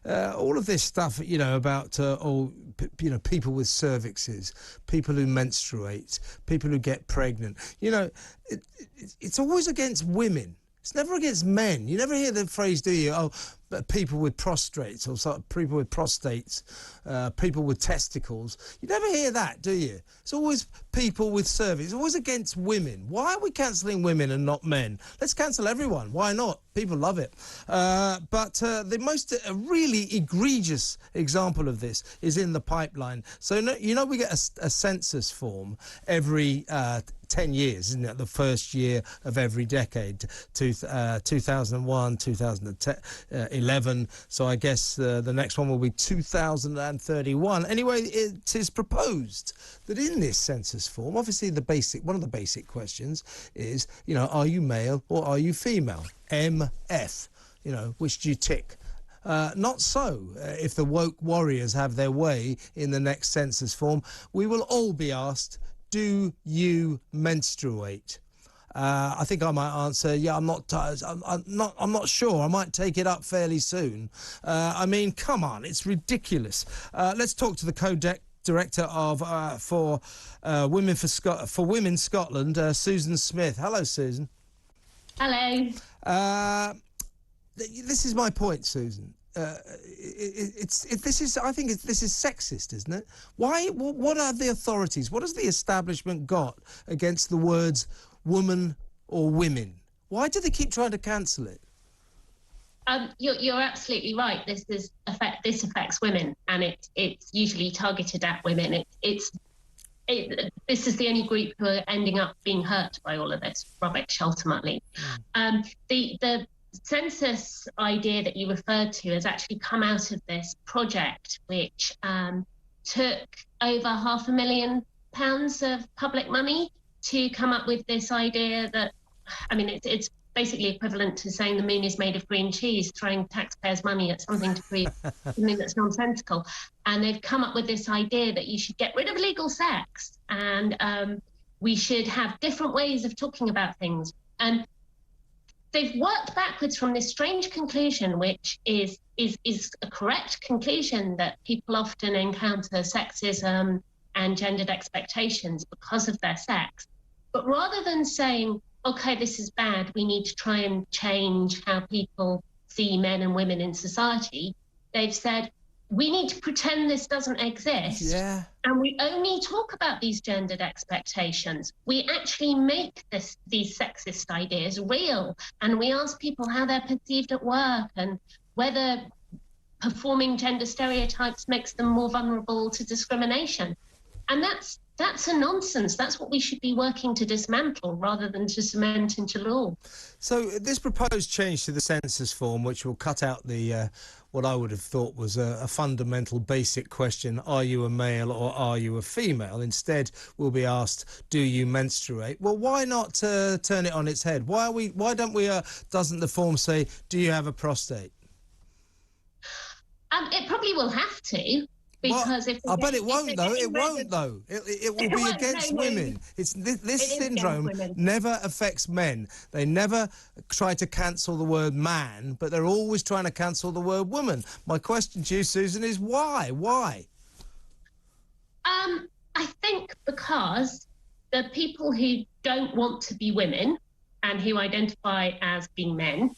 all of this stuff, about people with cervixes, people who menstruate, people who get pregnant. It's always against women. It's never against men. You never hear the phrase, do you? Oh, but people with prostrates, or people with prostates, people with testicles. You never hear that, do you? It's always people with cervix. It's always against women. Why are we cancelling women and not men? Let's cancel everyone. Why not? People love it. But the most really egregious example of this is in the pipeline. So, we get a census form every 10 years, isn't it? The first year of every decade, 2001, 2011. So I guess the next one will be 2031. Anyway, it is proposed that in this census form, obviously one of the basic questions is, are you male or are you female? MF, which do you tick? Not so. If the woke warriors have their way in the next census form, we will all be asked, do you menstruate? I think I might answer, yeah, I'm not sure. I might take it up fairly soon. I mean, come on, it's ridiculous. Let's talk to the co-director of for Women Scotland, Susan Smith. Hello, Susan. Hello. This is my point, Susan. This is sexist, isn't it? Why? What are the authorities? What has the establishment got against the words woman or women? Why do they keep trying to cancel it? You're absolutely right. This affects women, and it's usually targeted at women. This is the only group who are ending up being hurt by all of this rubbish ultimately. The census idea that you referred to has actually come out of this project, which took over £500,000 of public money to come up with this idea that, it's basically equivalent to saying the moon is made of green cheese, throwing taxpayers' money at something to prove something that's nonsensical. And they've come up with this idea that you should get rid of legal sex and we should have different ways of talking about things. And they've worked backwards from this strange conclusion, which is a correct conclusion, that people often encounter sexism and gendered expectations because of their sex. But rather than saying, OK, this is bad, we need to try and change how people see men and women in society, they've said, we need to pretend this doesn't exist. Yeah. And we only talk about these gendered expectations. We actually make these sexist ideas real. And we ask people how they're perceived at work and whether performing gender stereotypes makes them more vulnerable to discrimination. And that's a nonsense. That's what we should be working to dismantle rather than to cement into law. So this proposed change to the census form, which will cut out the what I would have thought was a fundamental basic question, are you a male or are you a female? Instead, we'll be asked, do you menstruate? Well, why not turn it on its head? Why don't we, doesn't the form say, do you have a prostate? It probably will have to. Because I bet it won't, though. It won't, though. It will be against women. This syndrome never affects men. They never try to cancel the word man, but they're always trying to cancel the word woman. My question to you, Susan, is why? Why? I think because the people who don't want to be women and who identify as being men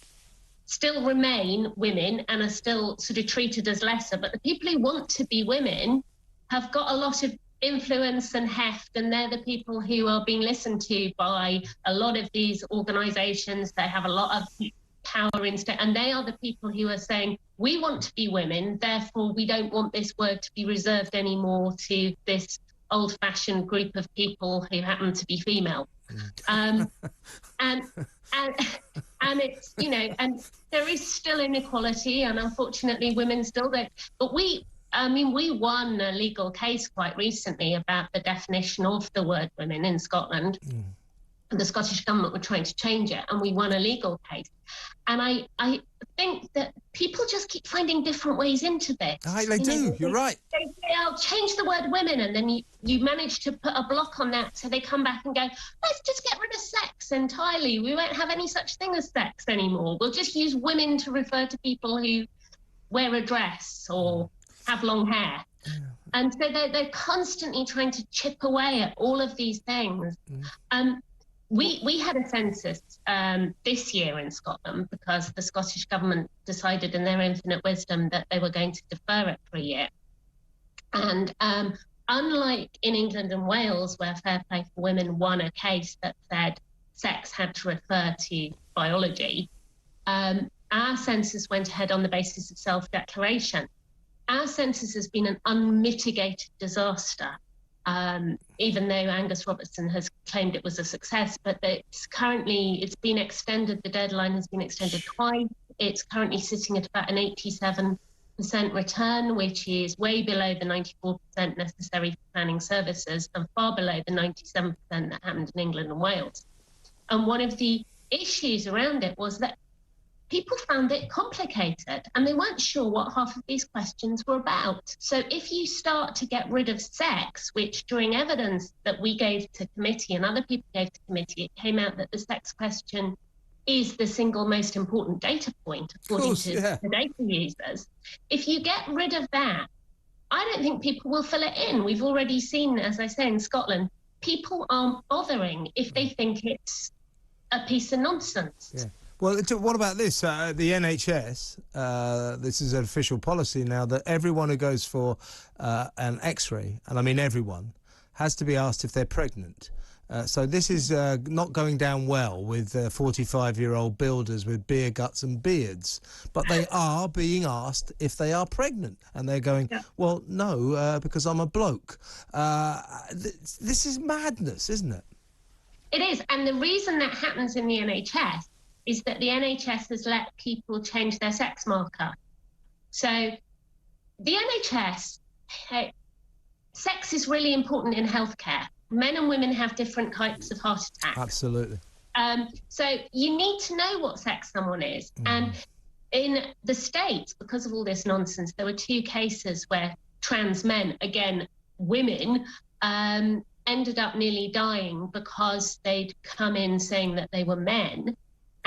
still remain women and are still sort of treated as lesser. But the people who want to be women have got a lot of influence and heft, and they're the people who are being listened to by a lot of these organisations. They have a lot of power instead, and they are the people who are saying, we want to be women, therefore we don't want this word to be reserved anymore to this old-fashioned group of people who happen to be female. And it's, and there is still inequality, and unfortunately women still don't. But we won a legal case quite recently about the definition of the word women in Scotland. And the Scottish government were trying to change it, and we won a legal case. And I think that people just keep finding different ways into this. They do, you're right. They say, I'll change the word women, and then you manage to put a block on that, so they come back and go, let's just get rid of sex entirely. We won't have any such thing as sex anymore. We'll just use women to refer to people who wear a dress or have long hair. And so they're constantly trying to chip away at all of these things. We had a census this year in Scotland because the Scottish government decided in their infinite wisdom that they were going to defer it for a year. And unlike in England and Wales, where Fair Play for Women won a case that said sex had to refer to biology, our census went ahead on the basis of self-declaration. Our census has been an unmitigated disaster, even though Angus Robertson has claimed it was a success, but it's been extended, the deadline has been extended twice. It's currently sitting at about an 87% return, which is way below the 94% necessary for planning services and far below the 97% that happened in England and Wales. And one of the issues around it was that people found it complicated and they weren't sure what half of these questions were about. So if you start to get rid of sex, which during evidence that we gave to committee and other people gave to committee, it came out that the sex question is the single most important data point, according to the data users. If you get rid of that, I don't think people will fill it in. We've already seen, as I say, in Scotland, people aren't bothering if they think it's a piece of nonsense. Yeah. Well, what about this? The NHS, this is an official policy now that everyone who goes for an X-ray, and I mean everyone, has to be asked if they're pregnant. So this is not going down well with 45-year-old builders with beer guts and beards. But they are being asked if they are pregnant. And they're going, well, no, because I'm a bloke. This is madness, isn't it? It is. And the reason that happens in the NHS is that the NHS has let people change their sex marker. So the NHS, sex is really important in healthcare. Men and women have different types of heart attacks. Absolutely. So you need to know what sex someone is. And in the States, because of all this nonsense, there were 2 cases where trans men, again, women, ended up nearly dying because they'd come in saying that they were men.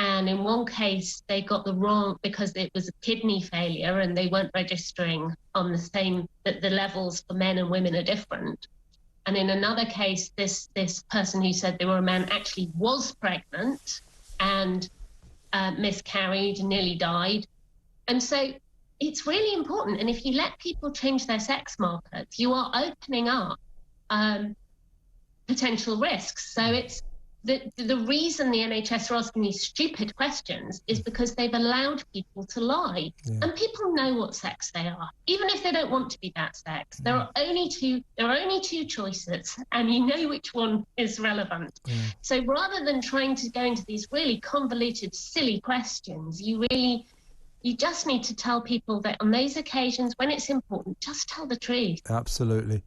And in one case, they got the wrong, because it was a kidney failure and they weren't registering on the same, that the levels for men and women are different. And in another case, this person who said they were a man actually was pregnant and miscarried and nearly died. And so it's really important. And if you let people change their sex markers, you are opening up potential risks. So it's the reason the NHS are asking these stupid questions is because they've allowed people to lie. And people know what sex they are, even if they don't want to be that sex. There are only two choices, and you know which one is relevant. So rather than trying to go into these really convoluted, silly questions, you just need to tell people that on those occasions when it's important, just tell the truth. Absolutely.